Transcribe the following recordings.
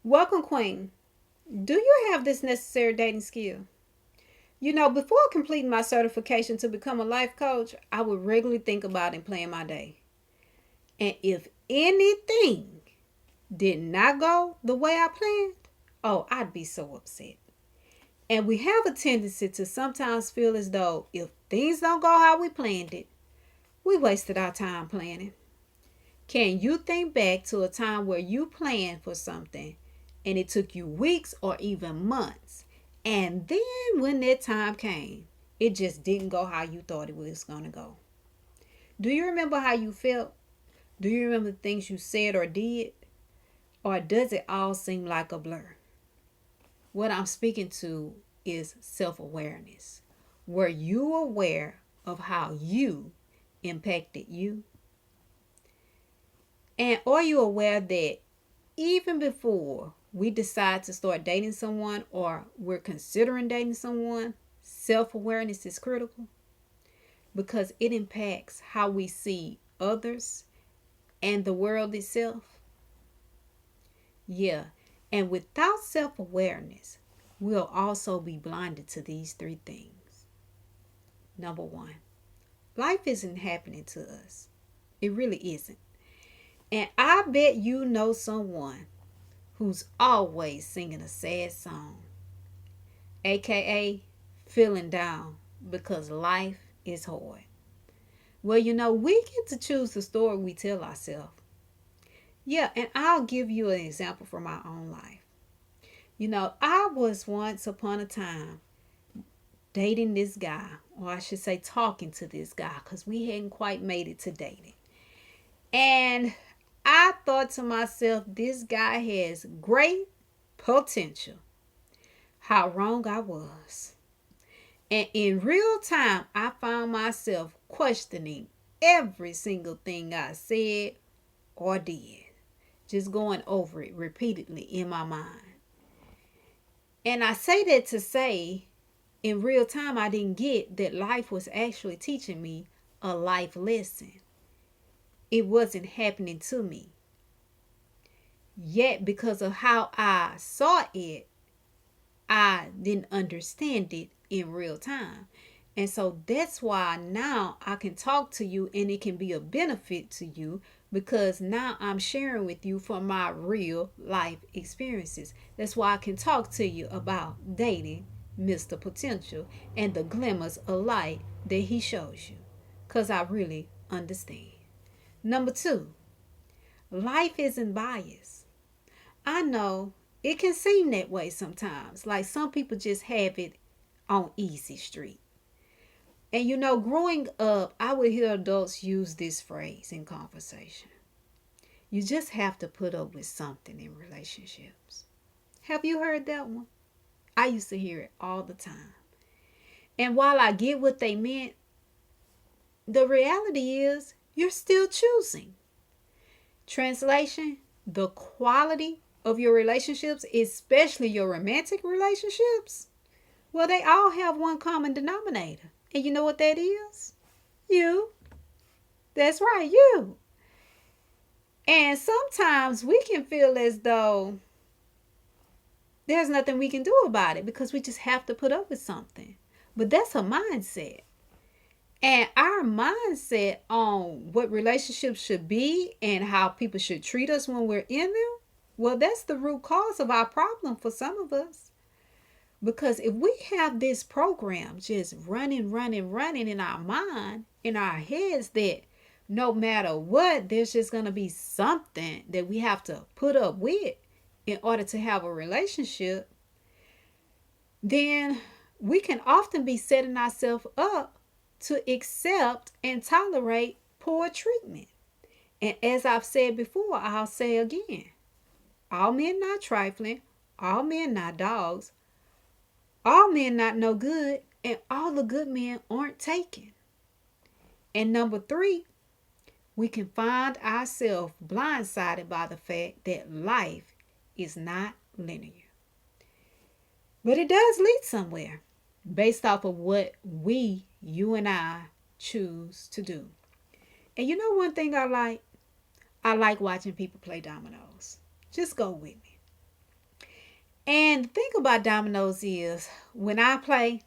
Welcome, Queen. Do you have this necessary dating skill? Before completing my certification to become a life coach, I would regularly think about and plan my day. And if anything did not go the way I planned, oh, I'd be so upset. And we have a tendency to sometimes feel as though if things don't go how we planned it, we wasted our time planning. Can you think back to a time where you planned for something and it took you weeks or even months? And then when that time came, it just didn't go how you thought it was going to go. Do you remember how you felt? Do you remember the things you said or did? Or does it all seem like a blur? What I'm speaking to is self awareness. Were you aware of how you impacted you? And are you aware that even before we decide to start dating someone or we're considering dating someone, self awareness is critical because it impacts how we see others and the world itself? Yeah, and without self awareness, we'll also be blinded to these three things. Number one, life isn't happening to us, it really isn't. And I bet you know someone who's always singing a sad song, aka feeling down because life is hard. Well, we get to choose the story we tell ourselves. Yeah, and I'll give you an example from my own life. I was once upon a time dating this guy, or I should say talking to this guy, because we hadn't quite made it to dating. And I thought to myself, this guy has great potential. How wrong I was. And in real time, I found myself questioning every single thing I said or did. Just going over it repeatedly in my mind. And I say that to say, in real time, I didn't get that life was actually teaching me a life lesson. It wasn't happening to me. Yet, because of how I saw it, I didn't understand it in real time. And so that's why now I can talk to you and it can be a benefit to you because now I'm sharing with you from my real life experiences. That's why I can talk to you about dating Mr. Potential and the glimmers of light that he shows you because I really understand. Number two, life isn't biased. I know it can seem that way sometimes. Like some people just have it on easy street. And growing up, I would hear adults use this phrase in conversation. You just have to put up with something in relationships. Have you heard that one? I used to hear it all the time. And while I get what they meant, the reality is you're still choosing. Translation, the quality of your relationships, especially your romantic relationships, well, they all have one common denominator. And you know what that is? You. That's right, you. And sometimes we can feel as though there's nothing we can do about it because we just have to put up with something. But that's a mindset. And our mindset on what relationships should be and how people should treat us when we're in them, well, that's the root cause of our problem for some of us. Because if we have this program just running in our mind, in our heads, that no matter what, there's just going to be something that we have to put up with in order to have a relationship, then we can often be setting ourselves up to accept and tolerate poor treatment. And as I've said before, I'll say again, all men not trifling, all men not dogs, all men not no good, and all the good men aren't taken. And number three, we can find ourselves blindsided by the fact that life is not linear. But it does lead somewhere based off of what you and I, choose to do. And one thing I like? I like watching people play dominoes. Just go with me. And the thing about dominoes is when I play,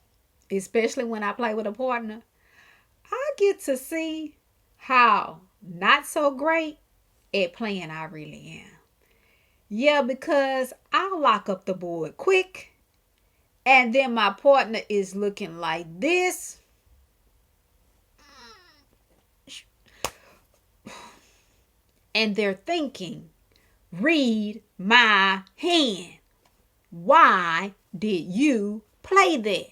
especially when I play with a partner, I get to see how not so great at playing I really am. Yeah, because I'll lock up the board quick, and then my partner is looking like this, and they're thinking, read my hand. Why did you play that?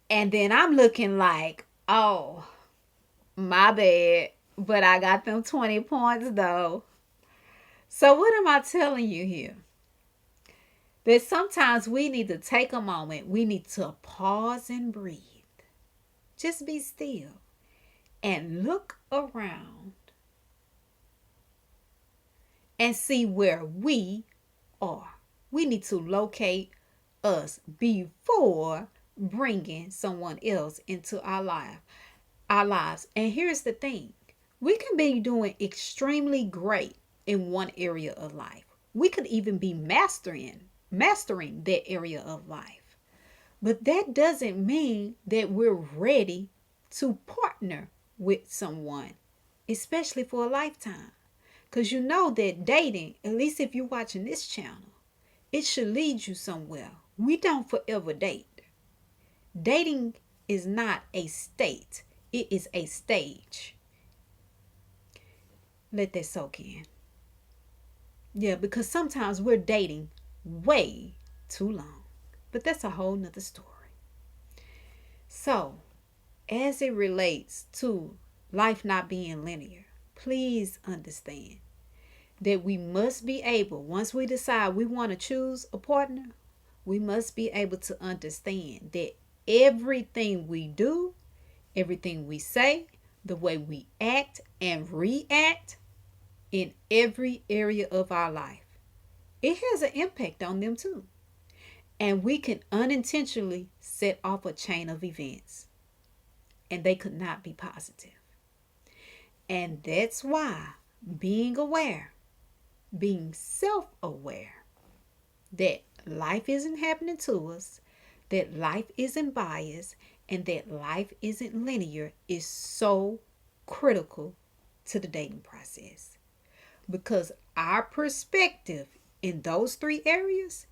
And then I'm looking like, oh, my bad, but I got them 20 points though. So, what am I telling you here? That sometimes we need to take a moment, we need to pause and breathe. Just be still and look around and see where we are. We need to locate us before bringing someone else into our lives. And here's the thing. We can be doing extremely great in one area of life. We could even be mastering that area of life. But that doesn't mean that we're ready to partner with someone, especially for a lifetime. Because you know that dating, at least if you're watching this channel, it should lead you somewhere. We don't forever date. Dating is not a state, it is a stage. Let that soak in. Yeah, because sometimes we're dating way too long. But that's a whole nother story. So, as it relates to life not being linear, please understand that we must be able, once we decide we want to choose a partner, we must be able to understand that everything we do, everything we say, the way we act and react in every area of our life, it has an impact on them too. And we can unintentionally set off a chain of events, and they could not be positive. And that's why being aware, being self-aware that life isn't happening to us, that life isn't biased, and that life isn't linear is so critical to the dating process. Because our perspective in those three areas,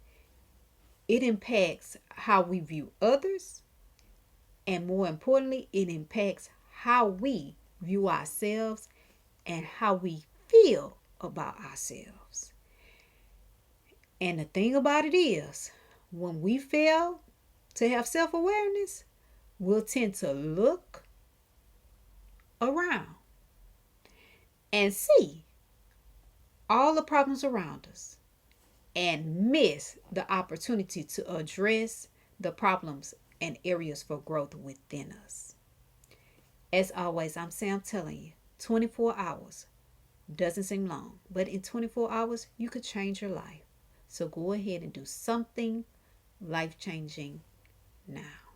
it impacts how we view others, and more importantly, it impacts how we view ourselves and how we feel about ourselves. And the thing about it is, when we fail to have self-awareness, we'll tend to look around and see all the problems around us and miss the opportunity to address the problems and areas for growth within us. As always, I'm Sam telling you, 24 hours doesn't seem long, but in 24 hours, you could change your life. So go ahead and do something life-changing now.